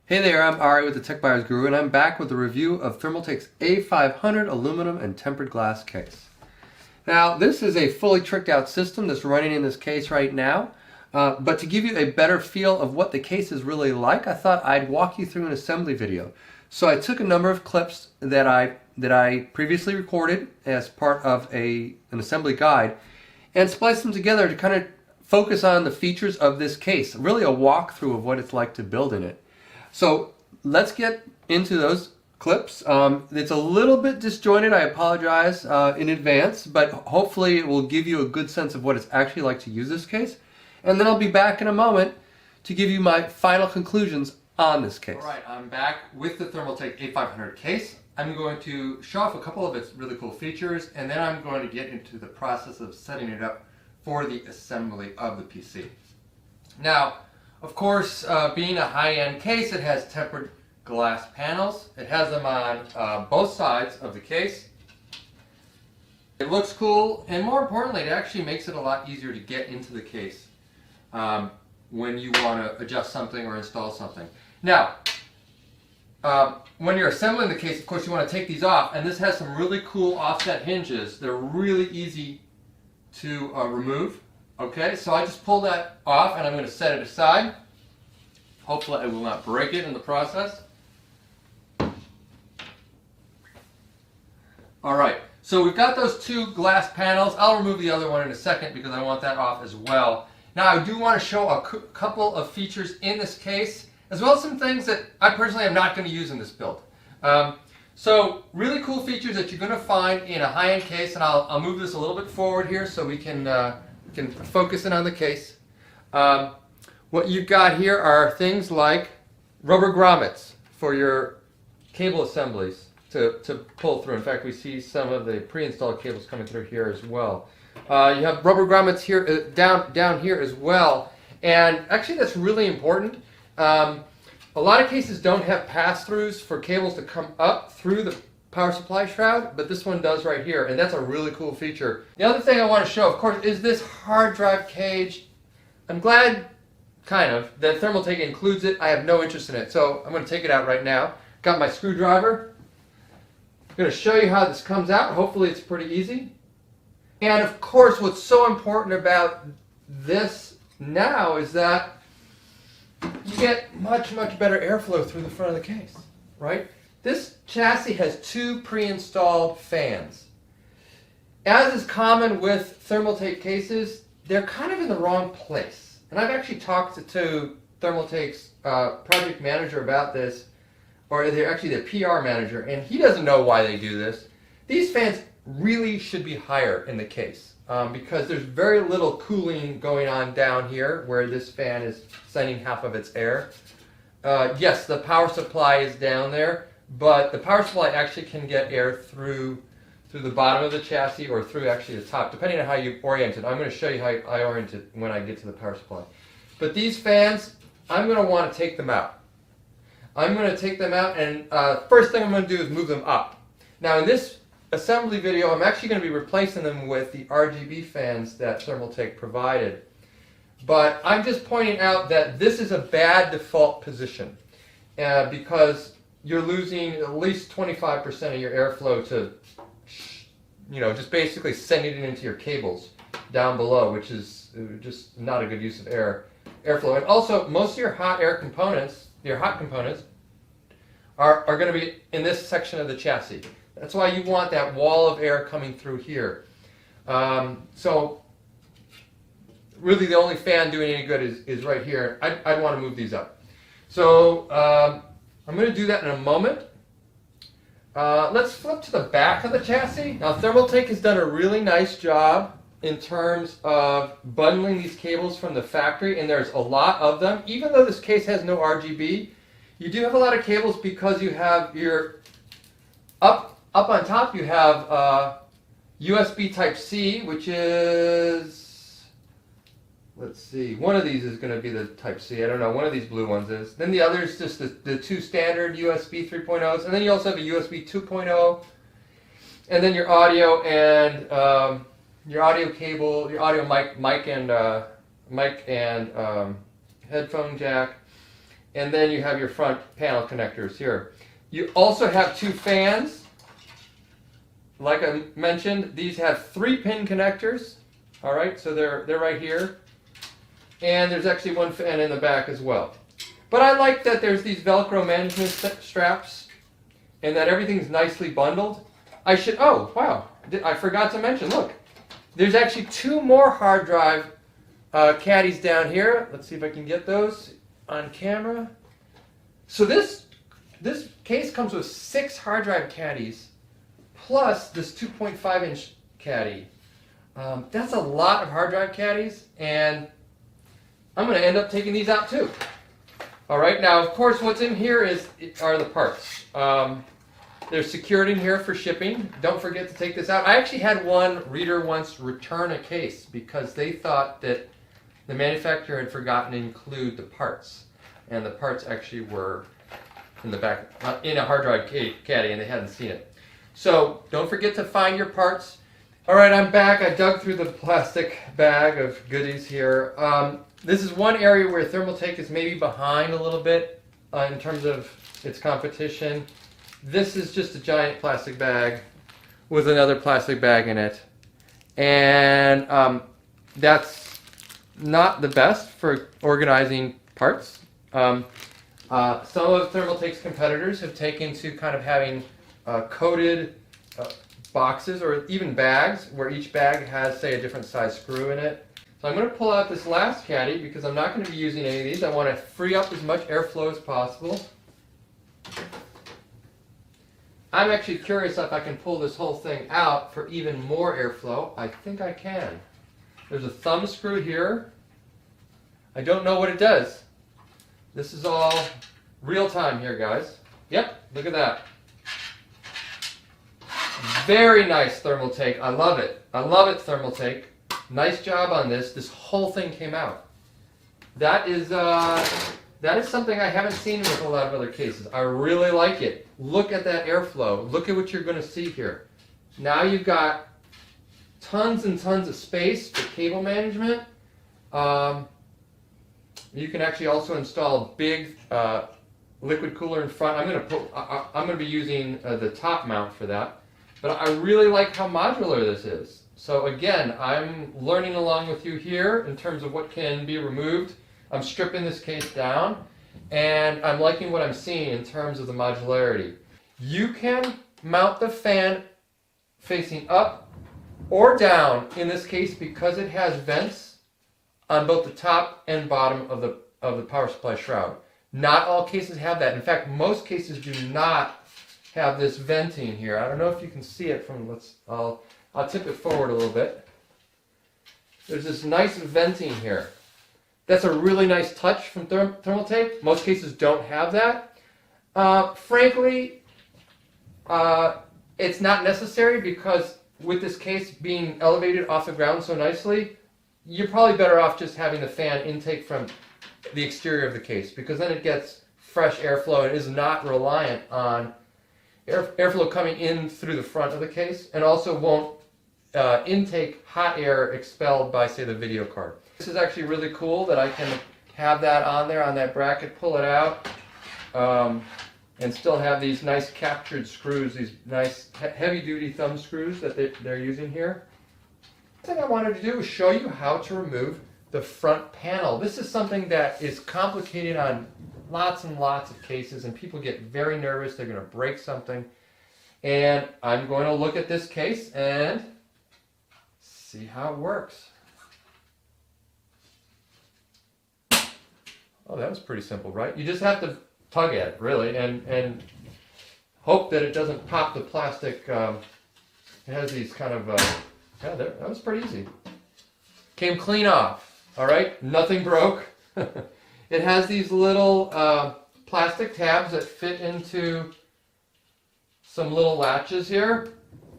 Hey there, I'm Ari with the Tech Buyers Guru, and I'm back with a review of Thermaltake's A500 aluminum and tempered glass case. Now, this is a fully tricked out system that's running in this case right now, but to give you a better feel of what the case is really like, I thought I'd walk you through an assembly video. So I took a number of clips that I previously recorded as part of an assembly guide and spliced them together to kind of focus on the features of this case, really a walkthrough of what it's like to build in it. So let's get into those clips. It's a little bit disjointed, I apologize in advance, but hopefully it will give you a good sense of what it's actually like to use this case. And then I'll be back in a moment to give you my final conclusions on this case. All right, I'm back with the Thermaltake A500 case. I'm going to show off a couple of its really cool features, and then I'm going to get into the process of setting it up for the assembly of the PC. Now, of course, being a high-end case, it has tempered glass panels. It has them on both sides of the case. It looks cool, and more importantly, it actually makes it a lot easier to get into the case when you want to adjust something or install something. Now, when you're assembling the case, of course, you want to take these off, and this has some really cool offset hinges. They're really easy to remove. Okay, so I just pull that off and I'm going to set it aside. Hopefully I will not break it in the process. Alright, so we've got those two glass panels. I'll remove the other one in a second because I want that off as well. Now I do want to show a couple of features in this case, as well as some things that I personally am not going to use in this build. So really cool features that you're going to find in a high-end case, and I'll move this a little bit forward here so we can focus in on the case. What you've got here are things like rubber grommets for your cable assemblies to pull through. In fact, we see some of the pre-installed cables coming through here as well. You have rubber grommets here down here as well, and actually that's really important. A lot of cases don't have pass-throughs for cables to come up through the power supply shroud, but this one does right here, and that's a really cool feature. The other thing I want to show, of course, is this hard drive cage. I'm glad, kind of, that Thermaltake includes it. I have no interest in it, so I'm going to take it out right now. Got my screwdriver. I'm going to show you how this comes out. Hopefully it's pretty easy. And of course, what's so important about this now is that you get much better airflow through the front of the case, right? This chassis has two pre-installed fans. As is common with Thermaltake cases, they're kind of in the wrong place. And I've actually talked to Thermaltake's project manager about this, or they're actually the PR manager, and he doesn't know why they do this. These fans really should be higher in the case because there's very little cooling going on down here where this fan is sending half of its air. Yes, the power supply is down there, but the power supply actually can get air through the bottom of the chassis or through actually the top, depending on how you orient it. I'm going to show you how I orient it when I get to the power supply. But these fans, I'm going to want to take them out. I'm going to take them out, and first thing I'm going to do is move them up. Now in this assembly video, I'm actually going to be replacing them with the RGB fans that Thermaltake provided. But I'm just pointing out that this is a bad default position because you're losing at least 25% of your airflow to, just basically sending it into your cables down below, which is just not a good use of airflow. And also, most of your hot components are going to be in this section of the chassis. That's why you want that wall of air coming through here. So really the only fan doing any good is right here. I'd want to move these up. So I'm going to do that in a moment. Let's flip to the back of the chassis. Now Thermaltake has done a really nice job in terms of bundling these cables from the factory, and there's a lot of them. Even though this case has no RGB, you do have a lot of cables because you have your up on top you have USB Type-C, which is, let's see, one of these is going to be the Type-C. I don't know, one of these blue ones is. Then the other is just the two standard USB 3.0s, and then you also have a USB 2.0, and then your audio and your audio cable, your audio mic and headphone jack, and then you have your front panel connectors here. You also have 2 fans. Like I mentioned, these have 3-pin connectors. All right, so they're right here. And there's actually 1 fan in the back as well. But I like that there's these Velcro management straps and that everything's nicely bundled. Oh, wow, I forgot to mention, look, there's actually 2 more hard drive caddies down here. Let's see if I can get those on camera. So this case comes with 6 hard drive caddies plus this 2.5-inch caddy. That's a lot of hard drive caddies, and I'm going to end up taking these out too. All right, now of course what's in here are the parts. There's secured in here for shipping. Don't forget to take this out. I actually had one reader once return a case because they thought that the manufacturer had forgotten to include the parts. And the parts actually were in the back, in a hard drive caddy, and they hadn't seen it. So don't forget to find your parts. All right, I'm back. I dug through the plastic bag of goodies here. This is one area where Thermaltake is maybe behind a little bit in terms of its competition. This is just a giant plastic bag with another plastic bag in it. And that's not the best for organizing parts. Some of Thermaltake's competitors have taken to kind of having coated boxes or even bags where each bag has, say, a different size screw in it. So I'm going to pull out this last caddy because I'm not going to be using any of these. I want to free up as much airflow as possible. I'm actually curious if I can pull this whole thing out for even more airflow. I think I can. There's a thumb screw here. I don't know what it does. This is all real time here, guys. Yep, look at that. Very nice Thermaltake. I love it. I love it, Thermaltake. Nice job on this. This whole thing came out. That is something I haven't seen with a lot of other cases. I really like it. Look at that airflow. Look at what you're going to see here. Now you've got tons and tons of space for cable management. You can actually also install a big liquid cooler in front. I'm going to be using the top mount for that. But I really like how modular this is. So again, I'm learning along with you here in terms of what can be removed. I'm stripping this case down, and I'm liking what I'm seeing in terms of the modularity. You can mount the fan facing up or down in this case because it has vents on both the top and bottom of the power supply shroud. Not all cases have that. In fact, most cases do not have this venting here. I don't know if you can see it from, I'll tip it forward a little bit. There's this nice venting here. That's a really nice touch from Thermaltake. Most cases don't have that. Frankly, it's not necessary because with this case being elevated off the ground so nicely, you're probably better off just having the fan intake from the exterior of the case because then it gets fresh airflow and is not reliant on airflow coming in through the front of the case, and also won't intake hot air expelled by, say, the video card. This is actually really cool that I can have that on there on that bracket, pull it out, and still have these nice captured screws, these nice heavy-duty thumb screws that they're using here. The thing I wanted to do is show you how to remove the front panel. This is something that is complicated on lots and lots of cases, and people get very nervous. They're going to break something. And I'm going to look at this case and see how it works. Oh, that was pretty simple, right? You just have to tug at it, really, and hope that it doesn't pop the plastic. It has these kind of, yeah, that was pretty easy. Came clean off, all right? Nothing broke. It has these little plastic tabs that fit into some little latches here,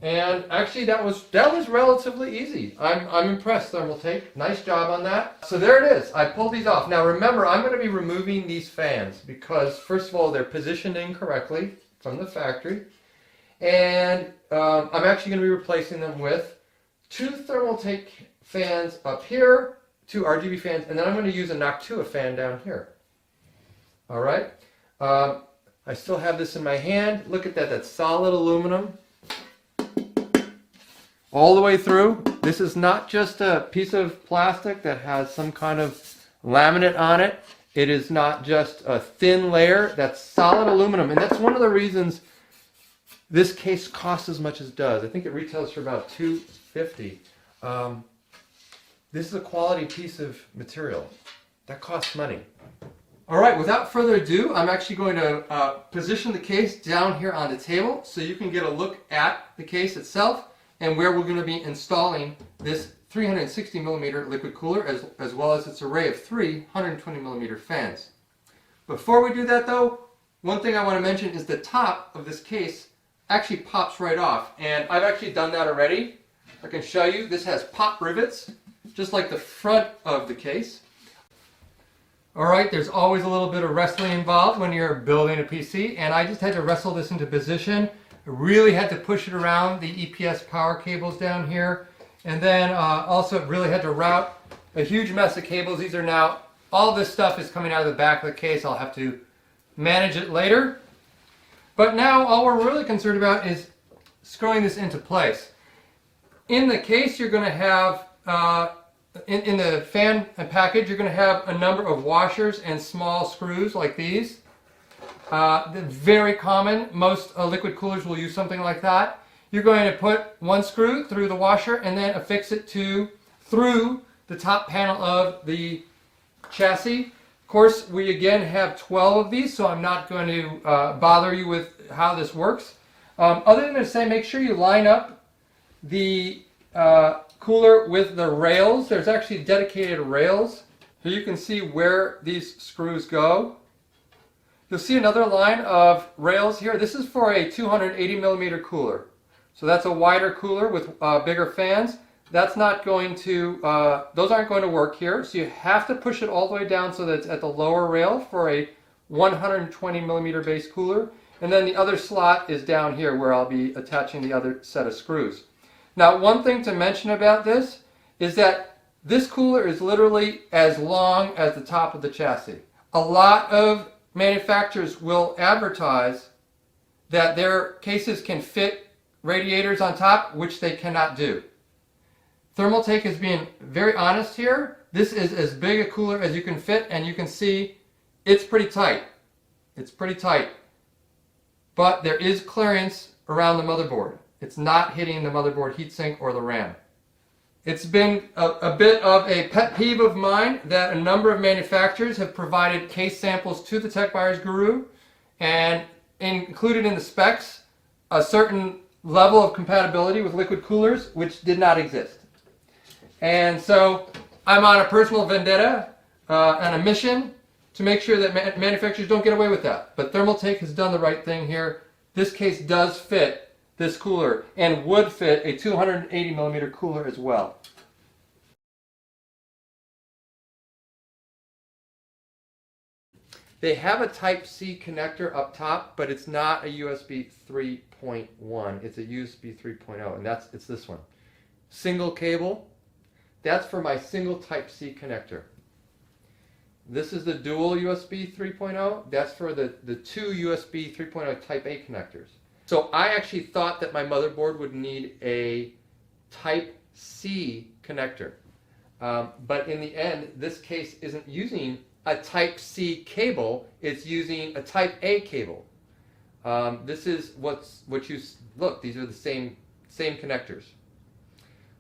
and actually that was relatively easy. I'm impressed, Thermaltake. Nice job on that. So there it is. I pulled these off. Now remember, I'm going to be removing these fans because first of all they're positioned incorrectly from the factory, and I'm actually going to be replacing them with 2 Thermaltake fans up here, 2 RGB fans, and then I'm going to use a Noctua fan down here. All right. I still have this in my hand. Look at that. That's solid aluminum all the way through. This is not just a piece of plastic that has some kind of laminate on it. It is not just a thin layer. That's solid aluminum. And that's one of the reasons this case costs as much as it does. I think it retails for about $250. This is a quality piece of material. That costs money. All right, without further ado, I'm actually going to position the case down here on the table so you can get a look at the case itself and where we're going to be installing this 360 millimeter liquid cooler as well as its array of 120 millimeter fans. Before we do that though, one thing I want to mention is the top of this case actually pops right off, and I've actually done that already. I can show you. This has pop rivets just like the front of the case. Alright, there's always a little bit of wrestling involved when you're building a PC, and I just had to wrestle this into position. I really had to push it around the EPS power cables down here, and then also really had to route a huge mess of cables. These are now, all this stuff is coming out of the back of the case. I'll have to manage it later. But now all we're really concerned about is screwing this into place. In the case you're going to have in the fan package, you're going to have a number of washers and small screws like these. They're very common. Most liquid coolers will use something like that. You're going to put one screw through the washer and then affix it through the top panel of the chassis. Of course, we again have 12 of these, so I'm not going to bother you with how this works. Other than to say, make sure you line up the cooler with the rails. There's actually dedicated rails. Here you can see where these screws go. You'll see another line of rails here. This is for a 280 millimeter cooler. So that's a wider cooler with bigger fans. That's not going to, those aren't going to work here. So you have to push it all the way down so that it's at the lower rail for a 120 millimeter base cooler. And then the other slot is down here where I'll be attaching the other set of screws. Now, one thing to mention about this is that this cooler is literally as long as the top of the chassis. A lot of manufacturers will advertise that their cases can fit radiators on top, which they cannot do. Thermaltake is being very honest here. This is as big a cooler as you can fit, and you can see it's pretty tight. It's pretty tight. But there is clearance around the motherboard. It's not hitting the motherboard heatsink or the RAM. It's been a bit of a pet peeve of mine that a number of manufacturers have provided case samples to the Tech Buyers Guru and included in the specs a certain level of compatibility with liquid coolers which did not exist. And so I'm on a personal vendetta and a mission to make sure that manufacturers don't get away with that. But Thermaltake has done the right thing here. This case does fit this cooler and would fit a 280 millimeter cooler as well. They have a Type-C connector up top, but it's not a USB 3.1. It's a USB 3.0, and it's this one. Single cable. That's for my single Type-C connector. This is the dual USB 3.0. That's for the two USB 3.0 Type A connectors. So I actually thought that my motherboard would need a Type-C connector. But in the end, this case isn't using a Type-C cable. It's using a Type A cable. This is what you look. These are the same connectors.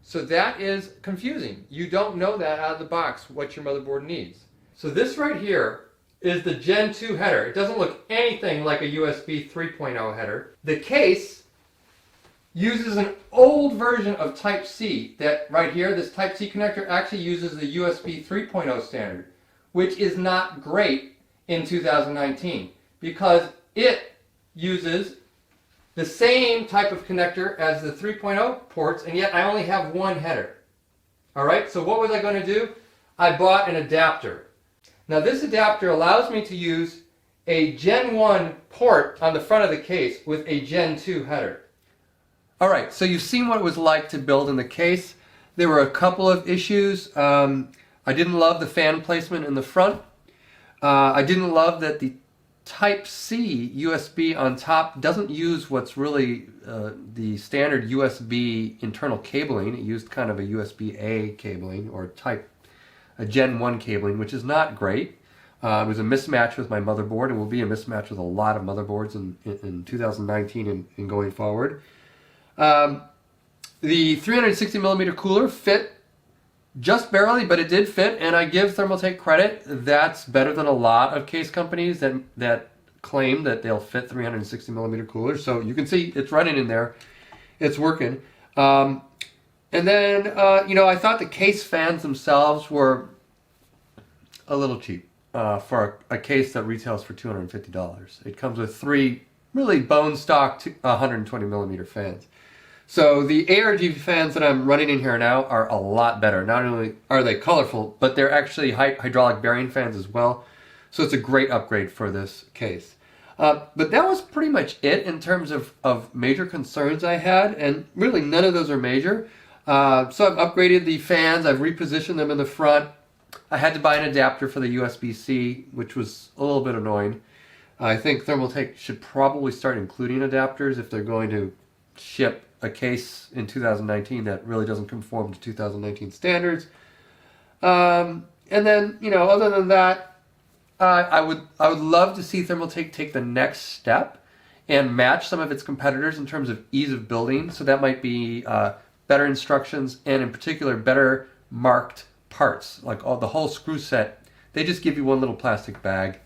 So that is confusing. You don't know that out of the box what your motherboard needs. So this right here is the Gen 2 header. It doesn't look anything like a USB 3.0 header. The case uses an old version of Type-C. That right here, this Type-C connector actually uses the USB 3.0 standard, which is not great in 2019 because it uses the same type of connector as the 3.0 ports, and yet I only have one header. Alright, so what was I going to do? I bought an adapter. Now this adapter allows me to use a Gen 1 port on the front of the case with a Gen 2 header. Alright, so you've seen what it was like to build in the case. There were a couple of issues. I didn't love the fan placement in the front. I didn't love that the Type-C USB on top doesn't use what's really the standard USB internal cabling. It used kind of a USB-A cabling or a Gen 1 cabling, which is not great. It was a mismatch with my motherboard and will be a mismatch with a lot of motherboards in 2019 and going forward. The 360 millimeter cooler fit just barely, but it did fit, and I give Thermaltake credit. That's better than a lot of case companies that claim that they'll fit 360 millimeter coolers. So you can see it's running in there. It's working. And then, I thought the case fans themselves were a little cheap for a case that retails for $250. It comes with 3 really bone stock 120 millimeter fans. So the ARG fans that I'm running in here now are a lot better. Not only are they colorful, but they're actually hydraulic bearing fans as well. So it's a great upgrade for this case. But that was pretty much it in terms of major concerns I had, and really none of those are major. So I've upgraded the fans, I've repositioned them in the front. I had to buy an adapter for the USB-C, which was a little bit annoying. I think Thermaltake should probably start including adapters if they're going to ship a case in 2019 that really doesn't conform to 2019 standards. And then, other than that, I would love to see Thermaltake take the next step and match some of its competitors in terms of ease of building. So that might be better instructions and, in particular, better marked parts, like the whole screw set. They just give you one little plastic bag.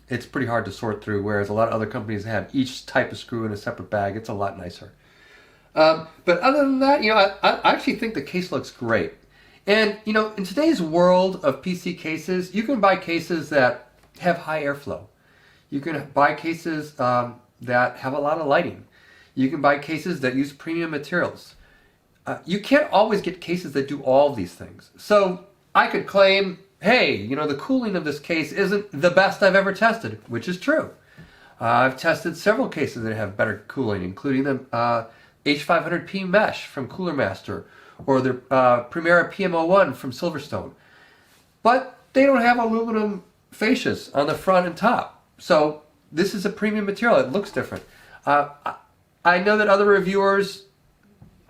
It's pretty hard to sort through, whereas a lot of other companies have each type of screw in a separate bag. It's a lot nicer. But other than that, I actually think the case looks great. And, in today's world of PC cases, you can buy cases that have high airflow. You can buy cases that have a lot of lighting. You can buy cases that use premium materials. You can't always get cases that do all of these things. So I could claim, hey, the cooling of this case isn't the best I've ever tested, which is true. I've tested several cases that have better cooling, including the H500P Mesh from Cooler Master, or the Primera PM01 from Silverstone. But they don't have aluminum fascias on the front and top. So this is a premium material. It looks different. I know that other reviewers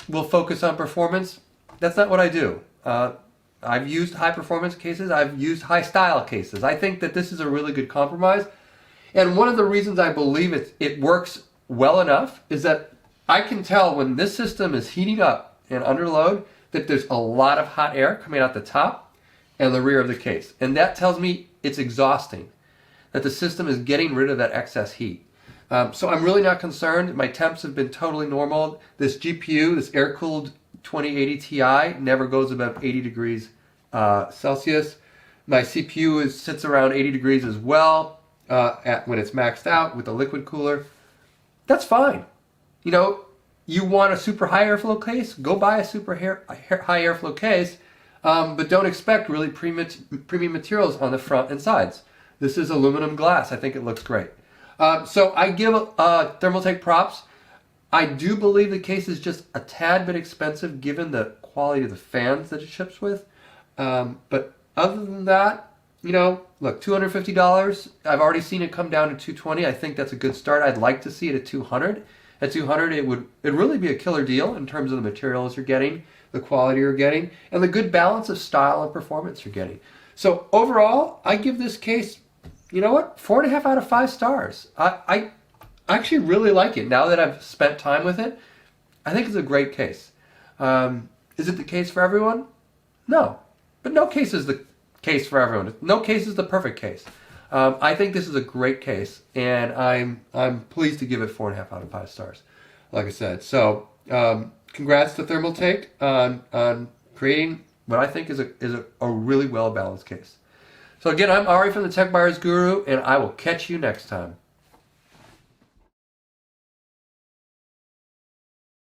will focus on performance. That's not what I do. I've used high performance cases. I've used high style cases. I think that this is a really good compromise. And one of the reasons I believe it works well enough is that I can tell when this system is heating up and under load that there's a lot of hot air coming out the top and the rear of the case. And that tells me it's exhausting, that the system is getting rid of that excess heat. So I'm really not concerned. My temps have been totally normal. This GPU, this air-cooled 2080 Ti, never goes above 80 degrees Celsius. My CPU sits around 80 degrees as well when it's maxed out with the liquid cooler. That's fine. You want a super high airflow case? Go buy a super high airflow case, but don't expect really premium materials on the front and sides. This is aluminum glass. I think it looks great. So I give Thermaltake props. I do believe the case is just a tad bit expensive given the quality of the fans that it ships with. But other than that, look, $250. I've already seen it come down to $220. I think that's a good start. I'd like to see it at $200. At $200, it'd really be a killer deal in terms of the materials you're getting, the quality you're getting, and the good balance of style and performance you're getting. So overall, I give this case, 4.5 out of 5 stars. I actually really like it. Now that I've spent time with it, I think it's a great case. Is it the case for everyone? No. But no case is the case for everyone. No case is the perfect case. I think this is a great case, and I'm pleased to give it 4.5 out of 5 stars, like I said. So congrats to Thermaltake on creating what I think is a really well-balanced case. So again, I'm Ari from the Tech Buyers Guru, and I will catch you next time.